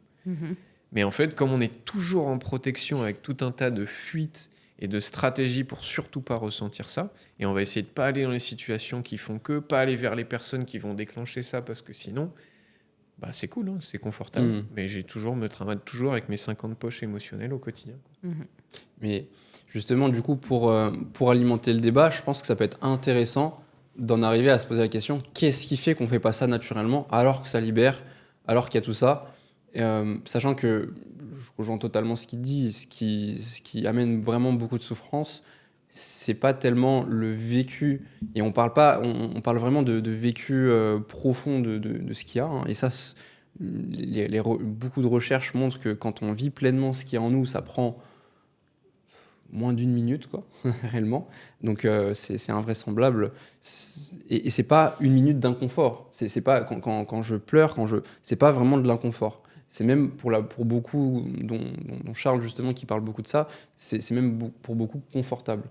[SPEAKER 3] Mais en fait, comme on est toujours en protection avec tout un tas de fuites et de stratégies pour surtout pas ressentir ça, et on va essayer de pas aller dans les situations qui font que, pas aller vers les personnes qui vont déclencher ça, parce que sinon, bah c'est cool, hein, c'est confortable, mais j'ai toujours me trimballe toujours avec mes 50 poches émotionnelles au quotidien.
[SPEAKER 2] Mais justement, du coup, pour alimenter le débat, je pense que ça peut être intéressant d'en arriver à se poser la question, qu'est-ce qui fait qu'on fait pas ça naturellement, alors que ça libère, alors qu'il y a tout ça, sachant que je rejoins totalement ce qu'il dit, ce qui amène vraiment beaucoup de souffrance, c'est pas tellement le vécu, et on parle parle vraiment de vécu profond de ce qu'il y a, hein, et ça, beaucoup de recherches montrent que quand on vit pleinement ce qu'il y a en nous, ça prend moins d'1 minute, quoi, réellement. Donc c'est invraisemblable. Et c'est pas 1 minute d'inconfort. C'est pas quand je pleure, c'est pas vraiment de l'inconfort. C'est même pour beaucoup, dont Charles justement qui parle beaucoup de ça, c'est même pour beaucoup confortable.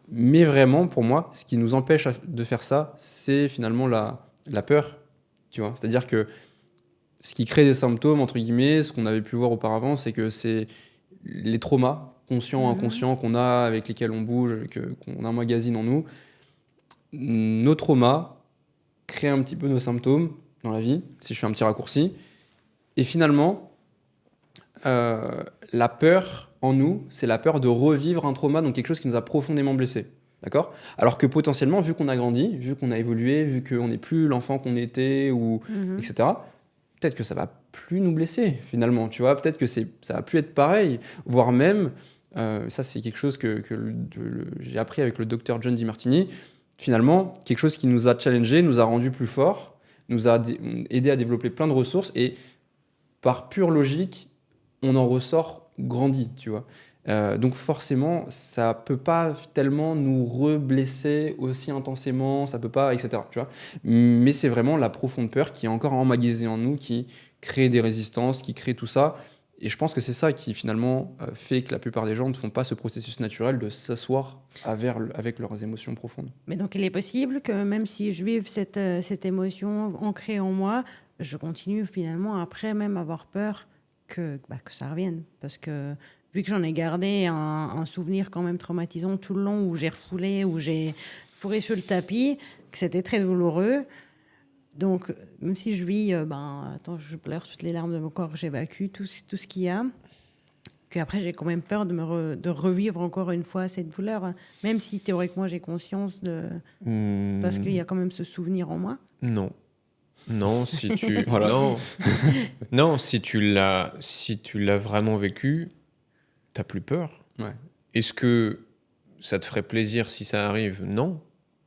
[SPEAKER 2] Mais vraiment, pour moi, ce qui nous empêche de faire ça, c'est finalement la peur, tu vois. C'est-à-dire que ce qui crée des symptômes, entre guillemets, ce qu'on avait pu voir auparavant, c'est que c'est les traumas, conscients, inconscients, qu'on a, avec lesquels on bouge, qu'on emmagasine en nous. Nos traumas créent un petit peu nos symptômes dans la vie, si je fais un petit raccourci. Et finalement, la peur en nous, c'est la peur de revivre un trauma, donc quelque chose qui nous a profondément blessés. D'accord ? Alors que potentiellement, vu qu'on a grandi, vu qu'on a évolué, vu qu'on n'est plus l'enfant qu'on était, etc., peut-être que ça va plus nous blesser, finalement. Tu vois ? Peut-être que ça va plus être pareil, voire même, ça c'est quelque chose que j'ai appris avec le docteur John DiMartini, finalement, quelque chose qui nous a challengé, nous a rendu plus forts, nous a aidé à développer plein de ressources, et par pure logique, on en ressort grandi, tu vois. Donc forcément, ça peut pas tellement nous reblesser aussi intensément, ça peut pas, etc. Tu vois. Mais c'est vraiment la profonde peur qui est encore emmagasinée en nous, qui crée des résistances, qui crée tout ça. Et je pense que c'est ça qui finalement fait que la plupart des gens ne font pas ce processus naturel de s'asseoir avec leurs émotions profondes.
[SPEAKER 1] Mais donc il est possible que même si je vive cette émotion ancrée en moi, je continue finalement après même avoir peur que ça revienne. Parce que vu que j'en ai gardé un souvenir quand même traumatisant tout le long, où j'ai refoulé, où j'ai fourré sur le tapis, que c'était très douloureux. Donc, même si je vis, je pleure toutes les larmes de mon corps, j'évacue tout ce qu'il y a, qu'après j'ai quand même peur de revivre encore une fois cette douleur, même si théoriquement j'ai conscience parce qu'il y a quand même ce souvenir en moi.
[SPEAKER 3] Non, si tu voilà. non, si tu l'as vraiment vécu, t'as plus peur.
[SPEAKER 2] Ouais.
[SPEAKER 3] Est-ce que ça te ferait plaisir si ça arrive? Non.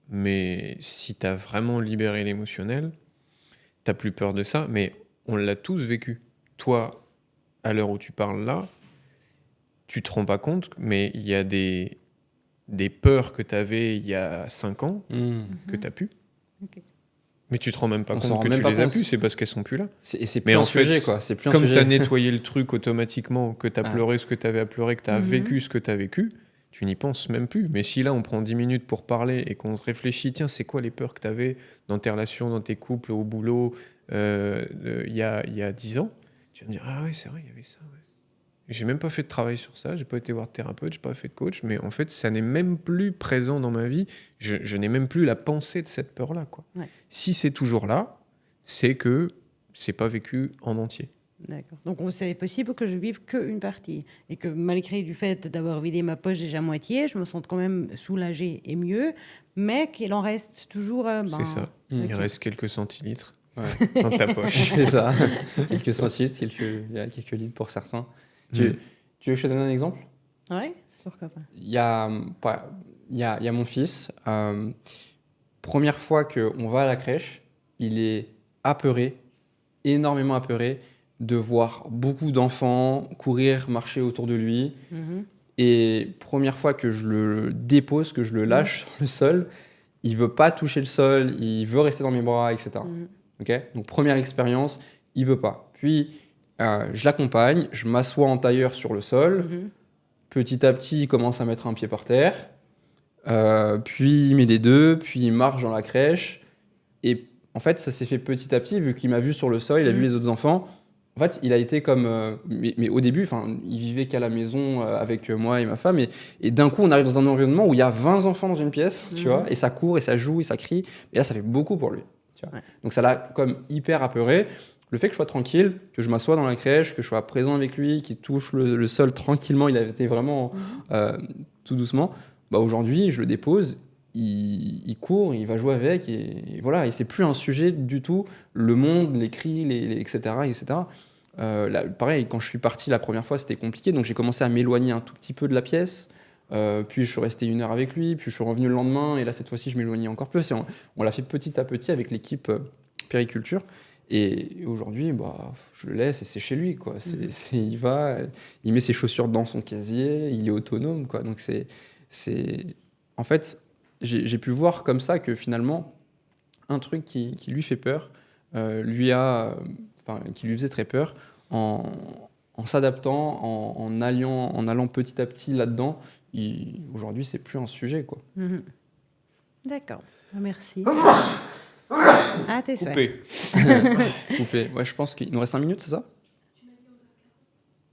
[SPEAKER 3] Mais si t'as vraiment libéré l'émotionnel, t'as plus peur de ça. Mais on l'a tous vécu. Toi, à l'heure où tu parles là, tu te rends pas compte, mais il y a des peurs que t'avais il y a 5 ans que t'as plus.
[SPEAKER 1] Ok.
[SPEAKER 3] Mais tu te rends même pas
[SPEAKER 2] On s'en
[SPEAKER 3] compte
[SPEAKER 2] rend
[SPEAKER 3] que
[SPEAKER 2] même
[SPEAKER 3] tu
[SPEAKER 2] pas
[SPEAKER 3] les as
[SPEAKER 2] compte.
[SPEAKER 3] plus, c'est parce qu'elles sont plus là.
[SPEAKER 2] Et c'est
[SPEAKER 3] Mais
[SPEAKER 2] plus un
[SPEAKER 3] en fait,
[SPEAKER 2] sujet, quoi. C'est plus un
[SPEAKER 3] comme
[SPEAKER 2] sujet.
[SPEAKER 3] tu as nettoyé le truc automatiquement, que tu as
[SPEAKER 2] Ah.
[SPEAKER 3] pleuré ce que tu avais à pleurer, que tu as vécu ce que tu as vécu, tu n'y penses même plus. Mais si là, on prend 10 minutes pour parler et qu'on réfléchit, tiens, c'est quoi les peurs que tu avais dans tes relations, dans tes couples, au boulot, il y a 10 ans, tu vas me dire, ah ouais, c'est vrai, il y avait ça. Ouais. J'ai même pas fait de travail sur ça, j'ai pas été voir de thérapeute, j'ai pas fait de coach, mais en fait, ça n'est même plus présent dans ma vie. Je n'ai même plus la pensée de cette peur-là, quoi.
[SPEAKER 1] Ouais.
[SPEAKER 3] Si c'est toujours là, c'est que c'est pas vécu en entier.
[SPEAKER 1] D'accord. Donc, c'est possible que je vive qu'une partie. Et que malgré du fait d'avoir vidé ma poche déjà à moitié, je me sens quand même soulagée et mieux, mais qu'il en reste toujours...
[SPEAKER 3] C'est ça. Il reste quelques centilitres dans ta poche.
[SPEAKER 2] C'est ça. Quelques centilitres, il y a quelques litres pour certains. Tu veux que je te donne un exemple?
[SPEAKER 1] Oui, pourquoi pas.
[SPEAKER 2] Il y a mon fils. Première fois qu'on va à la crèche, il est apeuré, énormément apeuré, de voir beaucoup d'enfants courir, marcher autour de lui. Et première fois que je le dépose, que je le lâche sur le sol, il veut pas toucher le sol, il veut rester dans mes bras, etc. Okay, donc première expérience, il veut pas. Puis je l'accompagne, je m'assois en tailleur sur le sol. Petit à petit, il commence à mettre un pied par terre. Puis il met les deux, puis il marche dans la crèche. Et en fait, ça s'est fait petit à petit, vu qu'il m'a vu sur le sol, il a vu les autres enfants. En fait, il a été comme... mais au début, il vivait qu'à la maison avec moi et ma femme. Et d'un coup, on arrive dans un environnement où il y a 20 enfants dans une pièce, tu vois, et ça court, et ça joue, et ça crie. Et là, ça fait beaucoup pour lui. Tu vois. Donc ça l'a comme hyper apeuré. Le fait que je sois tranquille, que je m'assoie dans la crèche, que je sois présent avec lui, qu'il touche le sol tranquillement, il avait été vraiment tout doucement. Bah, aujourd'hui, je le dépose, il court, il va jouer avec, et voilà. Et c'est plus un sujet du tout. Le monde, les cris, etc., etc. Là, pareil, quand je suis parti la première fois, c'était compliqué, donc j'ai commencé à m'éloigner un tout petit peu de la pièce. Puis je suis resté 1 heure avec lui, puis je suis revenu le lendemain, et là cette fois-ci je m'éloignais encore plus. Et on l'a fait petit à petit avec l'équipe périculture. Et aujourd'hui, bah, je le laisse et c'est chez lui, quoi. Il va, il met ses chaussures dans son casier, il est autonome, quoi. Donc en fait, j'ai pu voir comme ça que finalement, un truc qui lui fait peur, qui lui faisait très peur, en s'adaptant, en allant petit à petit là-dedans, aujourd'hui, c'est plus un sujet, quoi.
[SPEAKER 1] D'accord, merci. Ah, t'es sûr.
[SPEAKER 2] Coupé. Ouais, je pense qu'il nous reste 5 minutes, c'est ça?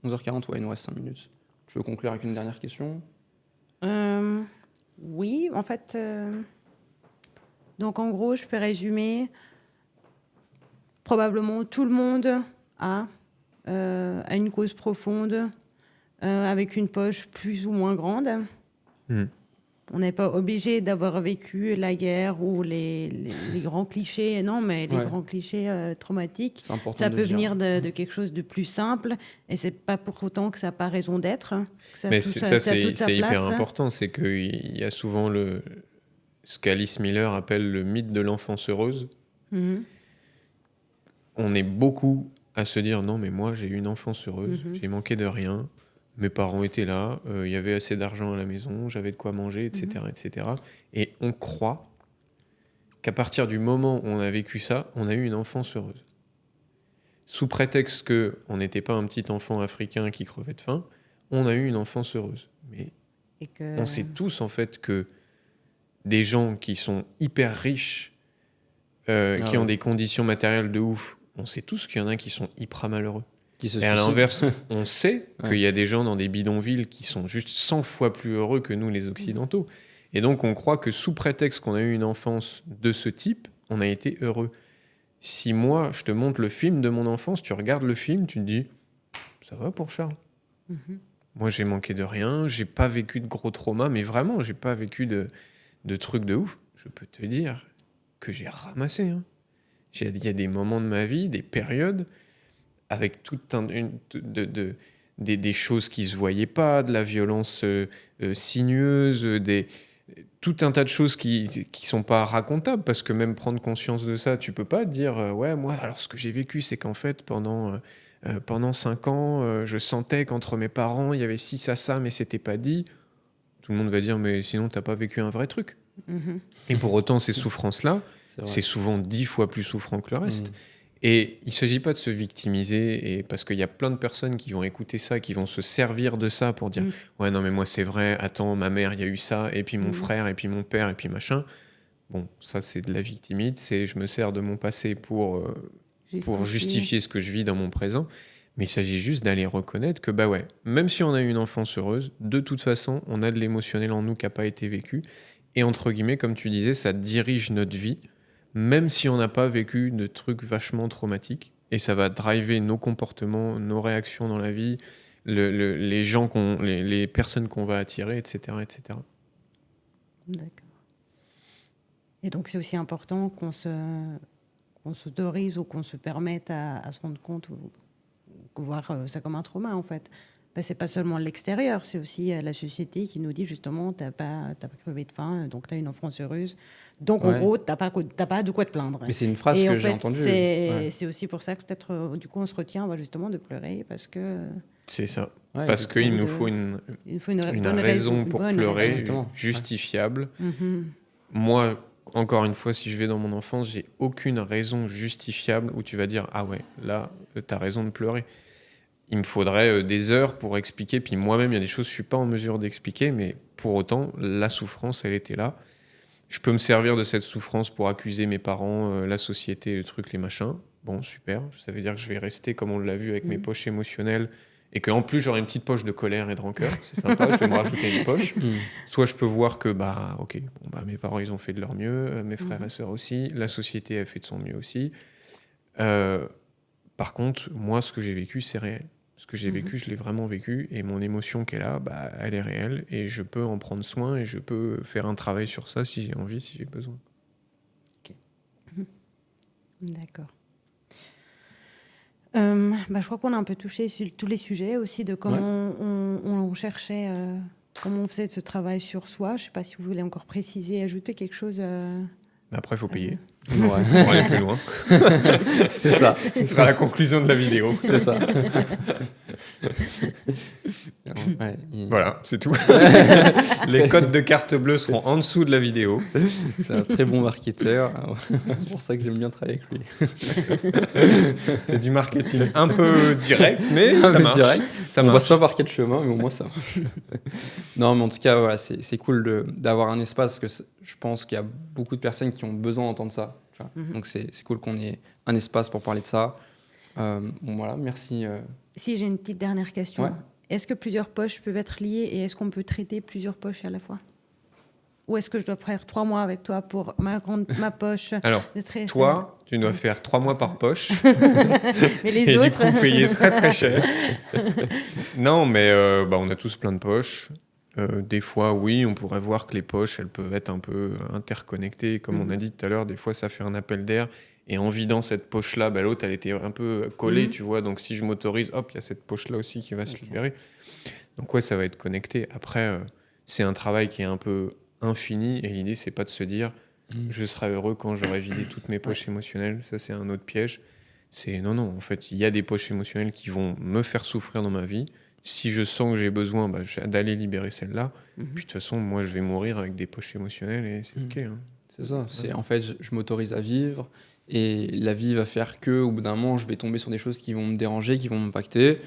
[SPEAKER 2] 11h40, ouais, il nous reste 5 minutes. Tu veux conclure avec une dernière question?
[SPEAKER 1] Oui, en fait, donc en gros, je peux résumer. Probablement tout le monde a une cause profonde avec une poche plus ou moins grande. On n'est pas obligé d'avoir vécu la guerre ou les grands clichés, non, mais les grands clichés traumatiques. Ça peut venir de quelque chose de plus simple, et c'est pas pour autant que ça n'a pas raison d'être.
[SPEAKER 3] Mais c'est hyper important, c'est qu'il y a souvent ce qu'Alice Miller appelle le mythe de l'enfance heureuse. On est beaucoup à se dire, non, mais moi j'ai eu une enfance heureuse, j'ai manqué de rien. Mes parents étaient là, il y avait assez d'argent à la maison, j'avais de quoi manger, etc., etc. Et on croit qu'à partir du moment où on a vécu ça, on a eu une enfance heureuse. Sous prétexte qu'on n'était pas un petit enfant africain qui crevait de faim, on a eu une enfance heureuse. Mais on sait tous en fait que des gens qui sont hyper riches, qui ont des conditions matérielles de ouf, on sait tous qu'il y en a qui sont hyper malheureux. Et à l'inverse, on sait qu'il y a des gens dans des bidonvilles qui sont juste 100 fois plus heureux que nous, les Occidentaux. Et donc, on croit que sous prétexte qu'on a eu une enfance de ce type, on a été heureux. Si moi, je te montre le film de mon enfance, tu regardes le film, tu te dis « ça va pour Charles ?» Moi, j'ai manqué de rien, j'ai pas vécu de gros traumas, mais vraiment, j'ai pas vécu de trucs de ouf. Je peux te dire que j'ai ramassé. Il y a des moments de ma vie, des périodes, avec tout des choses qui se voyaient pas, de la violence sinueuse, tout un tas de choses qui sont pas racontables, parce que même prendre conscience de ça, tu peux pas te dire ouais, moi, alors ce que j'ai vécu, c'est qu'en fait, pendant 5 ans, je sentais qu'entre mes parents, il y avait ci, ça, mais c'était pas dit. Tout le monde va dire, mais sinon, t'as pas vécu un vrai truc.
[SPEAKER 1] Mhm.
[SPEAKER 3] Et pour autant, ces souffrances-là,
[SPEAKER 2] C'est vrai.
[SPEAKER 3] c'est souvent 10 fois plus souffrant que le reste.
[SPEAKER 2] Mm.
[SPEAKER 3] Et il ne s'agit pas de se victimiser, et parce qu'il y a plein de personnes qui vont écouter ça, qui vont se servir de ça pour dire
[SPEAKER 1] Mm.
[SPEAKER 3] ouais, non, mais moi, c'est vrai, attends, ma mère, il y a eu ça, et puis mon
[SPEAKER 1] Mm.
[SPEAKER 3] frère, et puis mon père, et puis machin. Bon, ça, c'est de la victimite, c'est je me sers de mon passé pour justifier ce que je vis dans mon présent. Mais il s'agit juste d'aller reconnaître que, bah ouais, même si on a eu une enfance heureuse, de toute façon, on a de l'émotionnel en nous qui n'a pas été vécu. Et entre guillemets, comme tu disais, ça dirige notre vie, même si on n'a pas vécu de trucs vachement traumatiques. Et ça va driver nos comportements, nos réactions dans la vie, les gens les personnes qu'on va attirer, etc., etc.
[SPEAKER 1] D'accord. Et donc, c'est aussi important qu'on s'autorise ou qu'on se permette à se rendre compte ou voir ça comme un trauma, en fait. Ben, c'est pas seulement l'extérieur, c'est aussi la société qui nous dit justement, t'as pas crevé de faim, donc tu as une enfance heureuse. Donc, en
[SPEAKER 2] Ouais.
[SPEAKER 1] gros, t'as pas de quoi te plaindre.
[SPEAKER 2] Mais c'est une phrase
[SPEAKER 1] Et
[SPEAKER 2] que
[SPEAKER 1] en
[SPEAKER 2] j'ai
[SPEAKER 1] fait,
[SPEAKER 2] entendue.
[SPEAKER 1] c'est aussi pour ça que peut-être, du coup, on se retient justement de pleurer parce que
[SPEAKER 3] C'est ça.
[SPEAKER 2] Ouais,
[SPEAKER 3] Parce qu'il nous
[SPEAKER 1] de-
[SPEAKER 3] faut
[SPEAKER 1] il faut
[SPEAKER 3] une
[SPEAKER 1] bonne
[SPEAKER 3] raison
[SPEAKER 1] une
[SPEAKER 3] pour
[SPEAKER 1] bonne
[SPEAKER 3] pleurer,
[SPEAKER 1] raison.
[SPEAKER 2] Exactement.
[SPEAKER 3] justifiable.
[SPEAKER 1] Mhm.
[SPEAKER 3] Moi, encore une fois, si je vais dans mon enfance, j'ai aucune raison justifiable où tu vas dire ah ouais, là, t'as raison de pleurer. Il me faudrait des heures pour expliquer, puis moi-même, il y a des choses que je suis pas en mesure d'expliquer, mais pour autant, la souffrance, elle était là. Je peux me servir de cette souffrance pour accuser mes parents, la société, le truc, les machins. Bon, super. Ça veut dire que je vais rester, comme on l'a vu, avec mes poches émotionnelles, et qu'en plus, j'aurai une petite poche de colère et de rancœur. C'est sympa, je vais me rajouter une poche.
[SPEAKER 2] Mm.
[SPEAKER 3] Soit je peux voir que, bah, ok, bon, bah, mes parents, ils ont fait de leur mieux, mes frères et sœurs aussi, la société a fait de son mieux aussi. Par contre, moi, ce que j'ai vécu, c'est réel. Ce que j'ai vécu, je l'ai vraiment vécu, et mon émotion qu'elle a, bah, elle est réelle, et je peux en prendre soin, et je peux faire un travail sur ça si j'ai envie, si j'ai besoin.
[SPEAKER 1] D'accord. Je crois qu'on a un peu touché sur tous les sujets aussi de comment on cherchait, comment on faisait ce travail sur soi. Je ne sais pas si vous voulez encore préciser, ajouter quelque chose.
[SPEAKER 3] Mais après, il faut payer
[SPEAKER 2] Ouais.
[SPEAKER 3] pour aller plus loin.
[SPEAKER 2] C'est ça.
[SPEAKER 3] Ce sera la conclusion de la vidéo.
[SPEAKER 2] C'est ça. Ouais,
[SPEAKER 3] Voilà, c'est tout. Les codes de carte bleue seront en dessous de la vidéo.
[SPEAKER 2] C'est un très bon marketeur. C'est pour ça que j'aime bien travailler avec lui.
[SPEAKER 3] C'est du marketing un peu direct, mais ça
[SPEAKER 2] peu
[SPEAKER 3] marche.
[SPEAKER 2] direct.
[SPEAKER 3] Ça
[SPEAKER 2] On
[SPEAKER 3] marche.
[SPEAKER 2] passe pas par quel chemin, mais au moins ça marche. Non, mais en tout cas, voilà, c'est cool d'avoir un espace, parce que je pense qu'il y a beaucoup de personnes qui ont besoin d'entendre ça. Tu vois. Donc c'est cool qu'on ait un espace pour parler de ça. Bon, voilà, merci.
[SPEAKER 1] Si j'ai une petite dernière question.
[SPEAKER 2] Ouais.
[SPEAKER 1] Est-ce que plusieurs poches peuvent être liées et est-ce qu'on peut traiter plusieurs poches à la fois? Ou est-ce que je dois faire 3 mois avec toi pour ma poche
[SPEAKER 3] Alors,
[SPEAKER 1] de traiter?
[SPEAKER 3] toi, tu dois faire 3 mois par poche.
[SPEAKER 1] Mais les
[SPEAKER 3] Et
[SPEAKER 1] autres
[SPEAKER 3] du coup, payer très très cher. Non, mais bah, on a tous plein de poches. Des fois, oui, on pourrait voir que les poches, elles peuvent être un peu interconnectées. Comme on a dit tout à l'heure, des fois, ça fait un appel d'air. Et en vidant cette poche-là, bah, l'autre, elle était un peu collée, tu vois. Donc, si je m'autorise, hop, il y a cette poche-là aussi qui va se libérer. Donc, ouais, ça va être connecté. Après, c'est un travail qui est un peu infini. Et l'idée, c'est pas de se dire, je serai heureux quand j'aurai vidé toutes mes poches émotionnelles. Ça, c'est un autre piège. C'est non, non. En fait, il y a des poches émotionnelles qui vont me faire souffrir dans ma vie. Si je sens que j'ai besoin d'aller libérer celle-là, puis de toute façon, moi, je vais mourir avec des poches émotionnelles et c'est OK. Hein.
[SPEAKER 2] C'est ça. C'est, en fait, je m'autorise à vivre, et la vie va faire que, au bout d'un moment, je vais tomber sur des choses qui vont me déranger, qui vont m'impacter.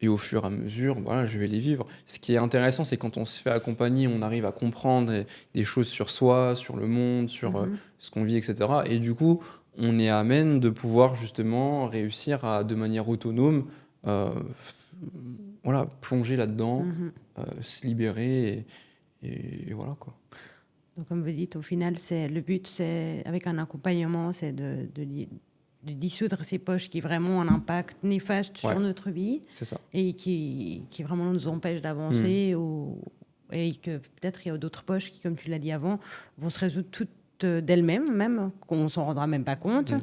[SPEAKER 2] Et au fur et à mesure, voilà, je vais les vivre. Ce qui est intéressant, c'est quand on se fait accompagner, on arrive à comprendre des choses sur soi, sur le monde, sur ce qu'on vit, etc. Et du coup, on est à même de pouvoir justement réussir à, de manière autonome, voilà, plonger là-dedans, se libérer, et voilà quoi.
[SPEAKER 1] Donc, comme vous dites, au final, le but, c'est, avec un accompagnement, c'est de dissoudre ces poches qui vraiment ont un impact néfaste sur notre vie
[SPEAKER 2] C'est ça.
[SPEAKER 1] et qui vraiment nous empêchent d'avancer et que peut-être il y a d'autres poches qui, comme tu l'as dit avant, vont se résoudre toutes d'elles-mêmes, même qu'on s'en rendra même pas compte.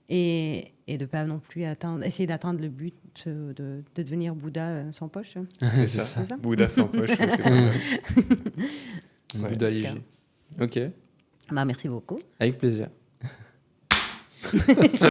[SPEAKER 1] et de pas non plus essayer d'atteindre le but de devenir Bouddha sans poche.
[SPEAKER 3] C'est
[SPEAKER 2] C'est
[SPEAKER 3] ça.
[SPEAKER 1] C'est ça.
[SPEAKER 3] Bouddha sans poche, ouais, c'est pas mal. Ouais.
[SPEAKER 2] Bouddha léger. Ok,
[SPEAKER 1] Bah, merci beaucoup.
[SPEAKER 2] avec plaisir.